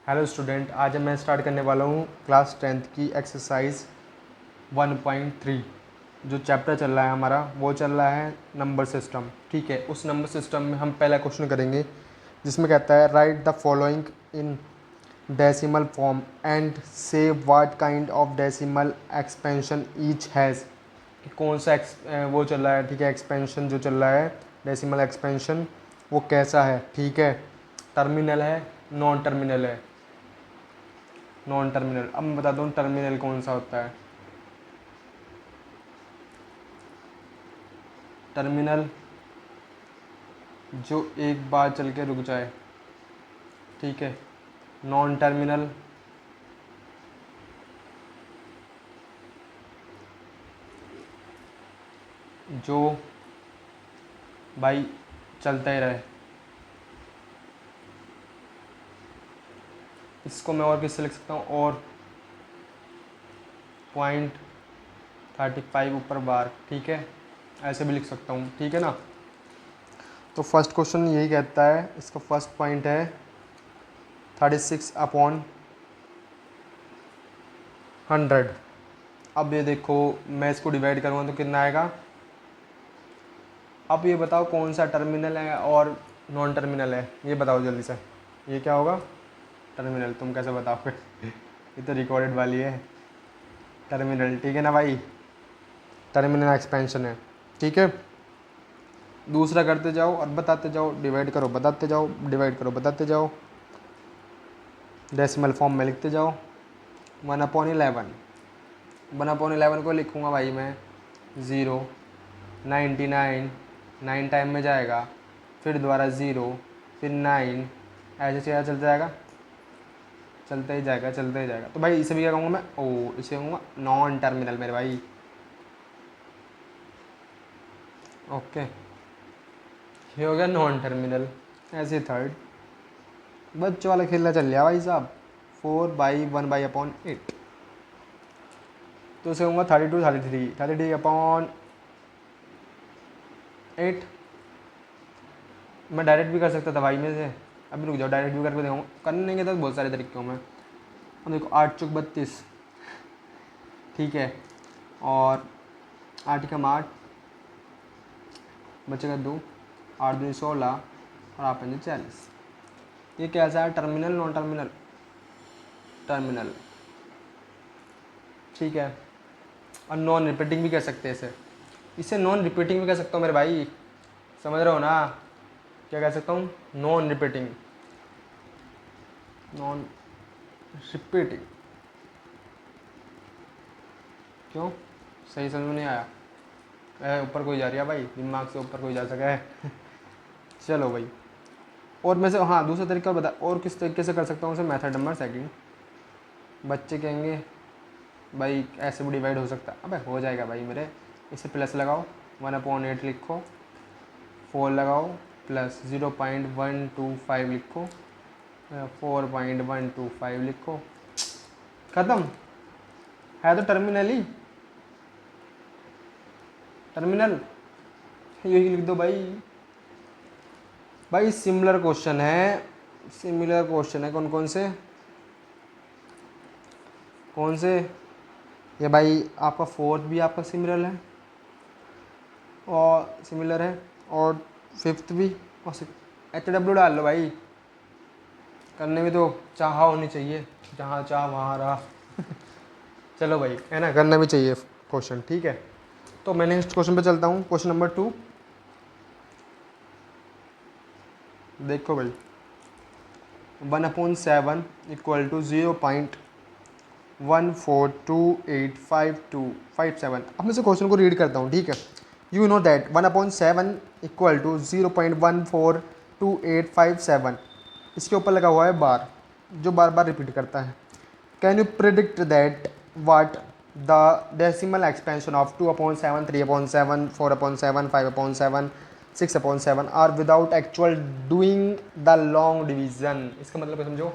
Hello student, आज मैं start करने वाला हूँ क्लास 10th की एक्सरसाइज 1.3। जो चैप्टर चल रहा है हमारा वो चल रहा है नंबर सिस्टम। ठीक है, उस नंबर सिस्टम में हम पहला क्वेश्चन करेंगे जिसमें कहता है write the following in decimal form and say what kind of decimal expansion each has. कि कौन सा वो चल रहा है। ठीक है, एक्सपेंशन जो चल रहा है डेसिमल एक्सपेंशन वो कैसा है। ठीक है, टर्मिनल है, नॉन टर्मिनल है। नॉन टर्मिनल, अब मैं बताता हूँ टर्मिनल कौन सा होता है। टर्मिनल जो एक बार चल के रुक जाए। ठीक है, नॉन टर्मिनल जो भाई चलता ही रहे। इसको मैं और किससे लिख सकता हूँ, और 0.35 ऊपर बार। ठीक है, ऐसे भी लिख सकता हूँ। ठीक है ना। तो फर्स्ट क्वेश्चन यही कहता है, इसका फर्स्ट पॉइंट है 36/100। अब ये देखो, मैं इसको डिवाइड करूँगा तो कितना आएगा। अब ये बताओ कौन सा टर्मिनल है और नॉन टर्मिनल है, ये बताओ जल्दी से। ये क्या होगा, टर्मिनल। तुम कैसे बताओगे ये तो रिकॉर्डेड वाली है। टर्मिनल, ठीक है ना भाई, टर्मिनल एक्सपेंशन है। ठीक है, दूसरा करते जाओ और बताते जाओ, डिवाइड करो बताते जाओ, डिवाइड करो बताते जाओ, डेसिमल फॉर्म में लिखते जाओ। 1/11, 1/11 को लिखूँगा भाई मैं 0, 99, 9 टाइम में जाएगा, फिर दोबारा 0, फिर 9, ऐसे चेहरा चलता जाएगा, चलता ही जाएगा, चलता ही जाएगा। तो भाई इसे भी क्या कहूँगा मैं, ओ इसे कहूँगा नॉन टर्मिनल मेरे भाई। ओके, ये हो गया नॉन टर्मिनल। ऐसे थर्ड बच्चों वाला खेलना चल रहा भाई साहब, 4/1/8। तो इसे कहूँगा 33/8। मैं डायरेक्ट भी कर सकता था भाई में से, अभी रुक जाओ, डायरेक्ट भी करके देखूँगा। करने के तो बहुत सारे तरीके हैं। मैं अब देखो 8×32, ठीक है, और 8×8 बचेगा 2, 8×2 = 16 और 8×5 = 40। ये कैसा है, टर्मिनल नॉन टर्मिनल, टर्मिनल। ठीक है, और नॉन रिपीटिंग भी कर सकते हैं इसे, इसे नॉन रिपीटिंग भी कर सकता हूँ मेरे भाई, समझ रहे हो ना। क्या कह सकता हूँ, नॉन रिपीटिंग, नॉन रिपीटिंग। क्यों, सही समझ में नहीं आया। ऊपर कोई जा रही है भाई, दिमाग से ऊपर कोई जा सका है चलो भाई, और मैं से हाँ दूसरा तरीका बता, और किस तरीके से कर सकता हूँ उसे। मेथड नंबर सेकंड, बच्चे कहेंगे भाई ऐसे भी डिवाइड हो सकता है। अबे हो जाएगा भाई मेरे, इसे प्लस लगाओ, 1/8 लिखो, 4 लगाओ, प्लस 0.125 लिखो, 4.125 लिखो, ख़त्म। है तो टर्मिनल ही, टर्मिनल यही लिख दो भाई। भाई सिमिलर क्वेश्चन है, सिमिलर क्वेश्चन है। कौन कौन से, कौन से, ये भाई आपका फोर्थ भी आपका सिमिलर है, और सिमिलर है, और फिफ्थ भी, और HW डाल लो भाई। करने में तो चाह होनी चाहिए, जहाँ चाह वहाँ रहा चलो भाई, है ना, करना भी चाहिए क्वेश्चन। ठीक है, तो मैं नेक्स्ट क्वेश्चन पे चलता हूँ। क्वेश्चन नंबर 2 देखो भाई, 1/7 = 0.14285257। अब मैं से क्वेश्चन को रीड करता हूँ। ठीक है, यू नो दैट 1/7 = 0.142857। इसके ऊपर लगा हुआ है बार, जो बार बार रिपीट करता है। Can you predict that what the decimal expansion of 2/7, 3/7, 4/7, 5/7, 6/7 are without actual doing the long division. इसका मतलब समझो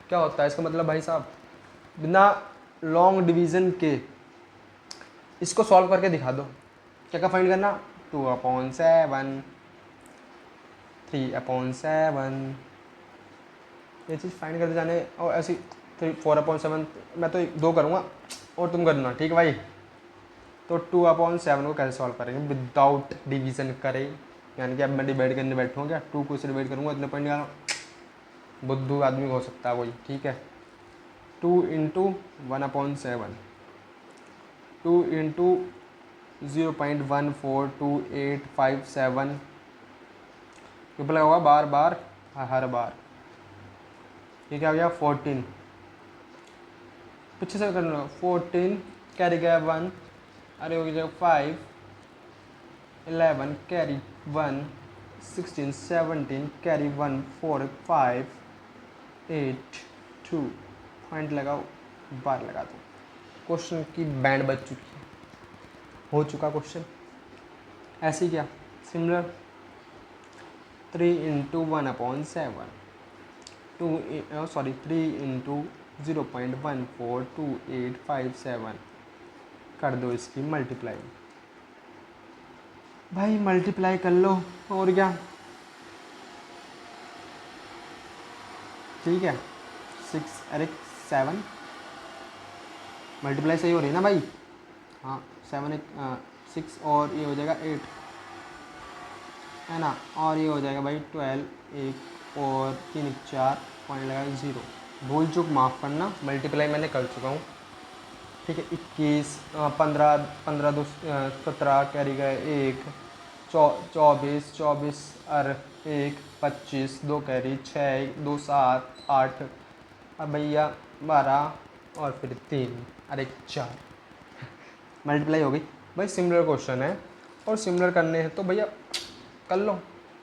क्या होता है। इसका मतलब भाई साहब, बिना लॉन्ग डिवीज़न के इसको सॉल्व करके दिखा दो। क्या क्या फाइंड करना, 2/7, 3/7, ये चीज़ फाइंड करते जाने और ऐसी 4/7 मैं तो 2 करूँगा और तुम करना, ठीक है भाई। तो 2/7 को कैसे सॉल्व करेंगे विदाउट डिवीज़न करें, यानी कि अब मैं डिवाइड करने बैठूँगा क्या, 2 को इससे डिवाइड करूँगा इतने पॉइंट निकालूँ, बुद्धू आदमी हो सकता है कोई, ठीक है। 2 इंटू 1/7, 2 इंटू 0.142857 क्यों लगा होगा बार बार हर बार, ये क्या हो गया 14, पीछे से करना 14 कैरी गया 1, अरे हो गया 5, 11 कैरी 1, 16 17 कैरी 1 4 5 8 2 पॉइंट लगाओ, बार लगा दो। क्वेश्चन की बैंड बज चुकी है, हो चुका क्वेश्चन। ऐसे ही क्या सिमिलर 3 इंटू 1/7, 3 इंटू 0.142857 कर दो इसकी मल्टीप्लाई, भाई मल्टीप्लाई कर लो और क्या, ठीक है 6 अरे 7 मल्टीप्लाई सही हो रही है ना भाई, हाँ 7 6 और ये हो जाएगा 8 है ना, और ये हो जाएगा भाई 12, 1 और 3 4 पॉइंट लगा 0, भूल चूक माफ़ करना, मल्टीप्लाई मैंने कर चुका हूँ, ठीक है। 21 15 15 2 17 कैरी गए 1, 24 24 और 1 25 2 कैरी 6 2 7 8 और भैया 12 और फिर 3 अरे 4 मल्टीप्लाई हो गई भाई। सिमिलर क्वेश्चन है और सिमिलर करने हैं तो भैया कर लो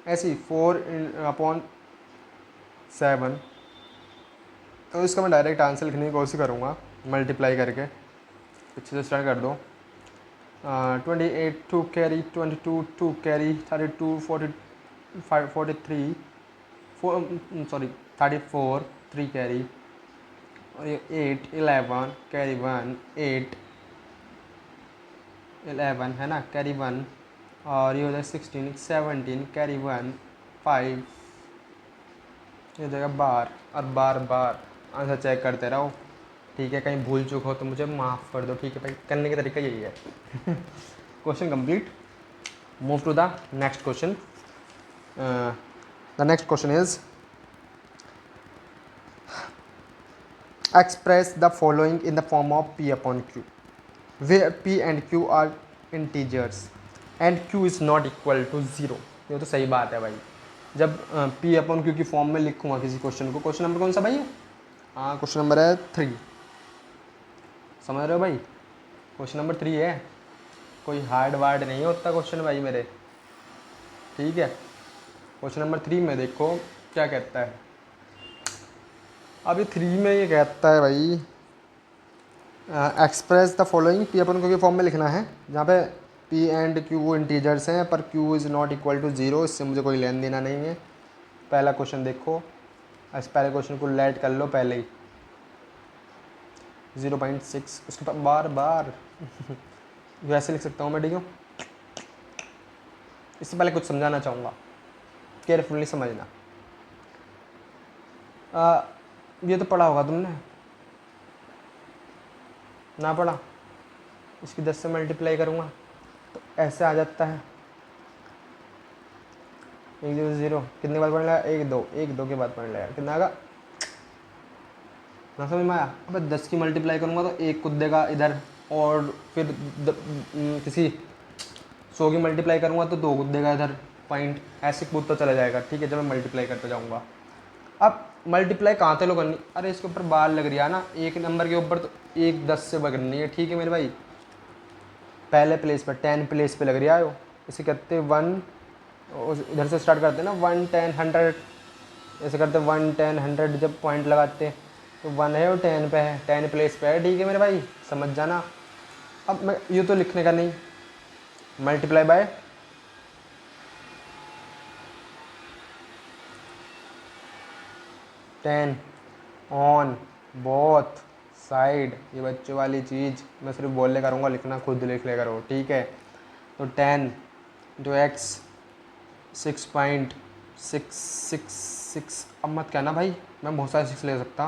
ऐसे ही 4/7, तो इसका मैं डायरेक्ट आंसर लिखने की कोशिश करूँगा मल्टीप्लाई करके, पीछे से स्टार्ट कर दो 28 2 कैरी 22 2 कैरी 32 45 43 34 3 कैरी और ये 8 11 कैरी 1 8 11 है ना कैरी 1 और ये हो जाएगा 16 17 कैरी 1 5, ये हो जाएगा बार और बार बार आंसर चेक करते रहो, ठीक है। कहीं भूल चूक हो तो मुझे माफ़ कर दो, ठीक है भाई, करने का तरीका यही है। Question complete, move to the next question. The next question is express the following in the form of p upon q where p and q are integers and q is not equal to 0। ये तो सही बात है भाई, जब p upon q की form में लिखूंगा किसी क्वेश्चन को, क्वेश्चन नंबर कौन सा भाई, हाँ क्वेश्चन नंबर है 3, समझ रहे हो भाई, क्वेश्चन नंबर 3 है, कोई हार्ड वार्ड नहीं होता क्वेश्चन भाई मेरे, ठीक है। क्वेश्चन नंबर 3 में देखो क्या कहता है, अभी 3 में ये कहता है भाई एक्सप्रेस द फॉलोइंग, पी अपन को के फॉर्म में लिखना है, जहाँ पे पी एंड क्यू इंटीजर्स हैं पर q is not equal to 0, इससे मुझे कोई लेन देना नहीं है। पहला क्वेश्चन देखो, इस पहले क्वेश्चन को लेट कर लो पहले ही 0.6, उसके बाद बार बार वैसे लिख सकता हूँ मैं, ठीक है। इससे पहले कुछ समझाना चाहूँगा, केयरफुली समझना। ये तो पढ़ा होगा तुमने ना, पढ़ा, इसकी 10 से मल्टीप्लाई करूँगा तो ऐसे आ जाता है 1 0 0, कितने के बाद पॉइंट लगा 1 2, 1 2 के बाद पॉइंट लगा, कितना आएगा ना समझ में आया। अब 10 की मल्टीप्लाई करूँगा तो 1 कूद देगा इधर, और फिर किसी 100 की मल्टीप्लाई करूँगा तो 2 कूद देगा इधर पॉइंट, ऐसे कूदता चला जाएगा, ठीक है, जब मैं मल्टीप्लाई करते जाऊँगा। अब मल्टीप्लाई कहाँ से लो करनी, अरे इसके ऊपर बार लग रही है ना, एक नंबर के ऊपर तो 1 10 से करनी है, ठीक है मेरे भाई, पहले प्लेस पर 10 प्लेस पे लग रही है, इसे कहते 1, इधर से स्टार्ट करते हैं ना 1 10 100, ऐसे करते 1 10 100, जब पॉइंट लगाते हैं तो 1 है और 10 पे है, 10 प्लेस पे है, ठीक है मेरे भाई, समझ जाना। अब मैं ये तो लिखने का नहीं, multiply by 10 on both side, ये बच्चों वाली चीज़ मैं सिर्फ बोलने करूँगा, लिखना खुद लिख ले करो, ठीक है। तो 10 इंटू एक्स 6.666 6, अब मत कहना भाई मैं बहुत सारे 6 ले सकता,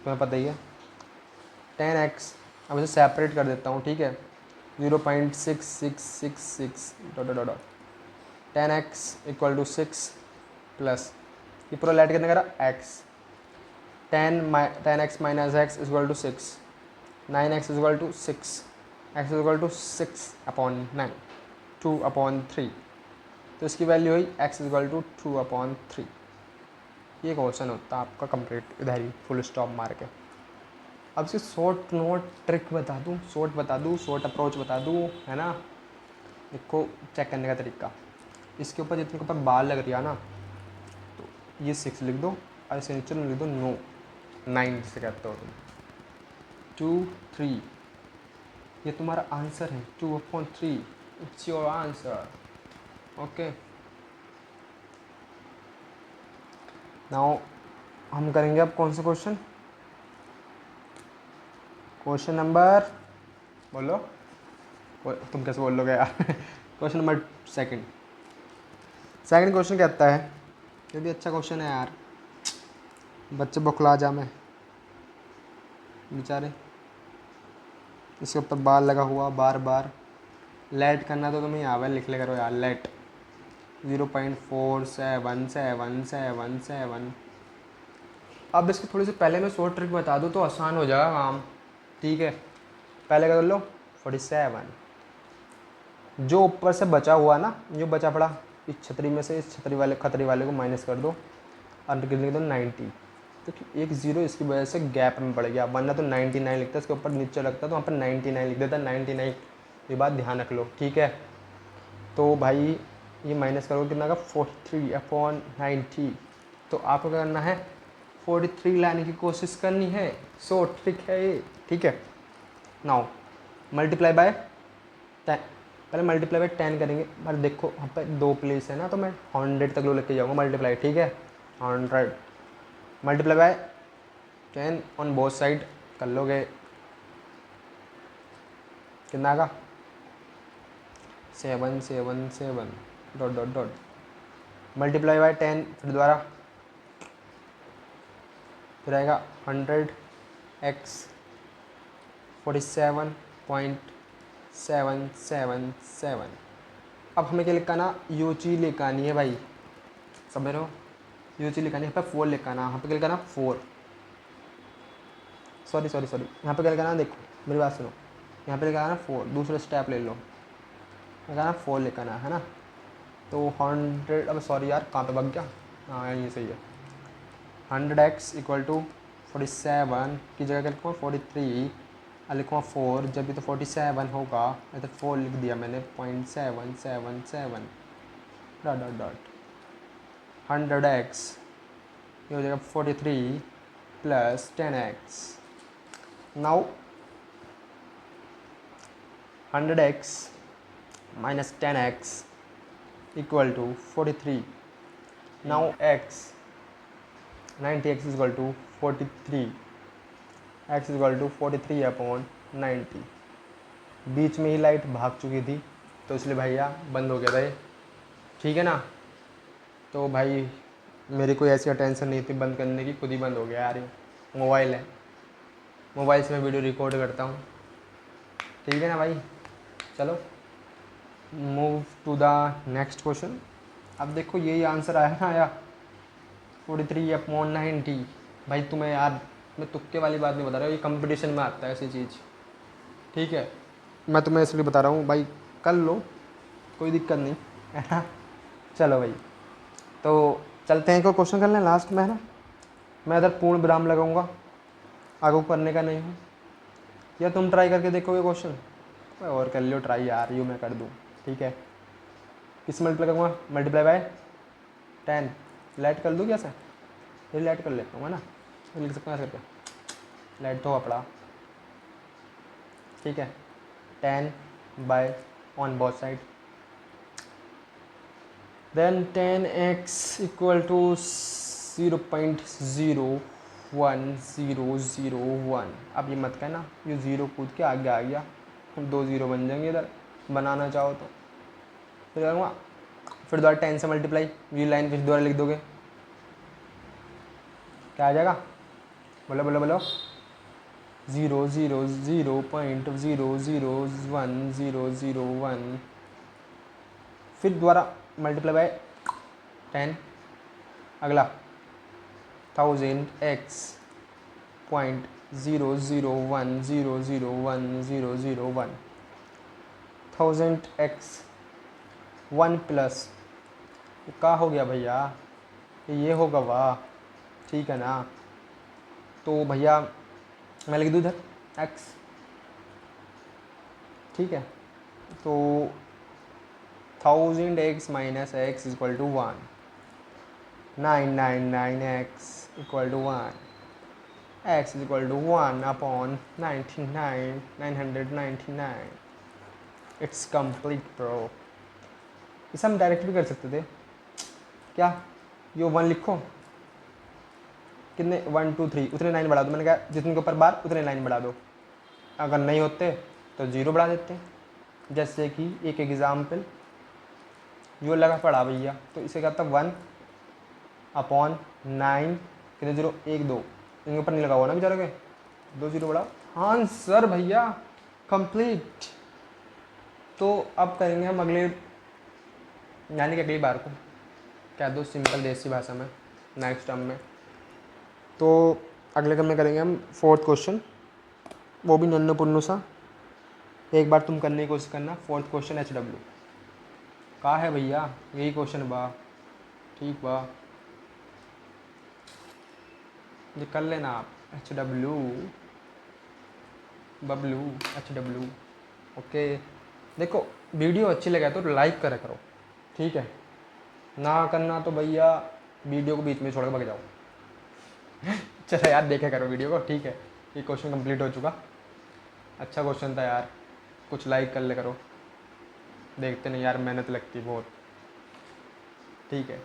तुम्हें पता ही है। 10x, अब इसे सेपरेट कर देता हूँ, ठीक है। 0.6666 dot dot dot 10x equal to 6 plus ये पूरा लेट करने का x, 10x minus x equal to 6, 9x equal to 6, x equal to 6/9, 2/3, तो इसकी वैल्यू हुई x इक्वल टू 2/3। ये क्वेश्चन होता है आपका कंप्लीट, इधर ही फुल स्टॉप मार के। अब इसकी शॉर्ट नोट ट्रिक बता दूँ, शॉर्ट अप्रोच बता दूँ, है ना। देखो चेक करने का तरीका, इसके ऊपर जितने के ऊपर बाल लग रही है ना, तो ये 6 लिख दो और इसे नीचे लिख दो 9 जिसे कहते हो तुम, 2 3, ये तुम्हारा आंसर है 2/3, it's your answer. Okay, now हम करेंगे अब कौन सा क्वेश्चन, क्वेश्चन नंबर, बोलो तुम कैसे बोल लोगे यार क्वेश्चन नंबर सेकंड क्वेश्चन कहता है, ये भी अच्छा क्वेश्चन है यार, बच्चे बौखला जा में बेचारे, इसके ऊपर बाल लगा हुआ बार बार, लेट करना तो तुम्हें यहाँ पर लिख ले करो यार, लेट 0.477777। अब इसके थोड़ी सी पहले मैं शॉर्ट ट्रिक बता दूँ तो आसान हो जाएगा काम, ठीक है। पहले कर लो 47, जो ऊपर से बचा हुआ ना, जो बचा पड़ा इस छतरी में से, इस खतरी वाले को माइनस कर दो और लिख दो 90, तो एक ज़ीरो इसकी वजह से गैप में पड़ गया, वरना तो 99 लिखता, इसके ऊपर नीचे लगता तो वहाँ पर 99 लिख देता, 99। ये बात ध्यान रख लो, ठीक है। तो भाई ये माइनस करो कितना का 43/90, तो आपको क्या करना है 43 लाने की कोशिश करनी है, सो ट्रिक है ये, ठीक है। नाउ मल्टीप्लाई बाय 10, पहले मल्टीप्लाई बाय 10 करेंगे, पर देखो वहाँ पर 2 प्लेस है ना, तो मैं 100 तक लो लेके जाऊँगा मल्टीप्लाई, ठीक है। 100 multiply by 10 on both side कर लोगे, कितना का 777 dot dot dot multiply by 10, फिर दोबारा, फिर आएगा 100x 47.777। अब हमें क्या लिखाना, यू चीज लिखानी है भाई, समझ रहे हो, यू चीज लिखानी है, यहाँ पर 4 लिखाना, यहाँ पे क्या लिखाना 4, सॉरी यहाँ पे क्या लिखाना, देखो मेरी बात सुनो, यहाँ पे लिखाना 4, दूसरा स्टेप ले लो, लिखाना 4 लिखाना है ना, तो 100, अब सॉरी यार कहाँ पे भाग गया, हाँ ये सही है, 100x इक्वल टू 47 की जगह क्या लिखूँगा 43, लिखूँगा 4, जब भी तो 47 होगा, तो 4 लिख दिया मैंने, .777 डॉट डॉट डॉट 100x ये हो जाएगा 43 plus 10x। Now 100x minus 10x equal to 43, now x 90x is equal to 43, x is equal to 43/90। बीच में ही लाइट भाग चुकी थी तो इसलिए भैया बंद हो गया था ये, ठीक है ना। तो भाई मेरी कोई ऐसी टेंशन नहीं थी बंद करने की, खुद ही बंद हो गया यार, ये मोबाइल है, मोबाइल से मैं वीडियो रिकॉर्ड करता हूँ, ठीक है ना भाई। चलो move to the next question. अब देखो यही आंसर आया ना, आया 43/90। भाई तुम्हें यार मैं तुक्के वाली बात नहीं बता रहा हूँ, ये कंपटीशन में आता है ऐसी चीज़, ठीक है। मैं तुम्हें इसलिए बता रहा हूँ भाई, कर लो कोई दिक्कत नहीं है ना। चलो भाई तो चलते हैं, कोई क्वेश्चन कर लें लास्ट में, है ना। मैं इधर पूर्ण विराम लगाऊंगा, आगे करने का नहीं हूँ, या तुम ट्राई करके देखोगे क्वेश्चन, और कर लो ट्राई यार, यूँ मैं कर दूँ, ठीक है। किस मल्टीप्लाई करूँगा, मल्टीप्लाई बाय 10, लाइट कर दूँ क्या सर, ये लाइट कर लेता हूँ, है ना, लिख सकते हैं ऐसे करके, लाइट तो पड़ा, ठीक है। 10 by on both side, then 10x equal to 0.01001। अब ये मत कहना ये ज़ीरो कूद के आगे आ गया, 2 ज़ीरो बन जाएंगे इधर बनाना चाहो तो। फिर करूँगा, फिर दोबारा 10 से मल्टीप्लाई, ये लाइन फिर दोबारा लिख दोगे, क्या आ जाएगा, बोलो बोलो बोलो, 0.0010001, फिर दोबारा मल्टीप्लाई बाय 10, अगला 1000x.001001001, 1000x 1 प्लस क्या हो गया भैया, ये होगा वाह, ठीक है ना। तो भैया मैं लिख दूँ इधर x, ठीक है, तो 1000x minus x equal to 1, 999x equal to 1, x equal to 1 upon 999, it's complete bro. इसे हम डायरेक्ट भी कर सकते थे क्या, यो 1 लिखो, कितने 1 2 3 उतने 9 बढ़ा दो, मैंने कहा जितने के ऊपर बार उतने 9 बढ़ा दो, अगर नहीं होते तो 0 बढ़ा देते हैं। जैसे कि एक एग्ज़ाम्पल जो लगा पड़ा भैया, तो इसे कहता 1 अपॉन 9, कितने 0 1 2, इनके ऊपर नहीं लगा हुआ ना बेचारे के, 2 0 बढ़ा, हाँ सर भैया कंप्लीट। तो अब करेंगे हम अगले, यानी कि अगली बार को कह दो सिंपल देसी भाषा में, नेक्स्ट टर्म में। तो अगले क्रम में करेंगे हम 4th क्वेश्चन, वो भी नन्नू पुन्नू सा, एक बार तुम करने की कोशिश करना। 4th क्वेश्चन HW कहाँ है भैया, यही क्वेश्चन बा, ठीक बा, ये कर लेना आप, HW बबलू HW। ओके, देखो वीडियो अच्छी लगे तो लाइक करा करो, ठीक है, ना करना तो भैया वीडियो को बीच में छोड़ के भाग जाओ। चलो यार देखे करो वीडियो को, ठीक है। ये क्वेश्चन कंप्लीट हो चुका, अच्छा क्वेश्चन था यार, कुछ लाइक कर ले करो, देखते नहीं यार मेहनत लगती बहुत, ठीक है।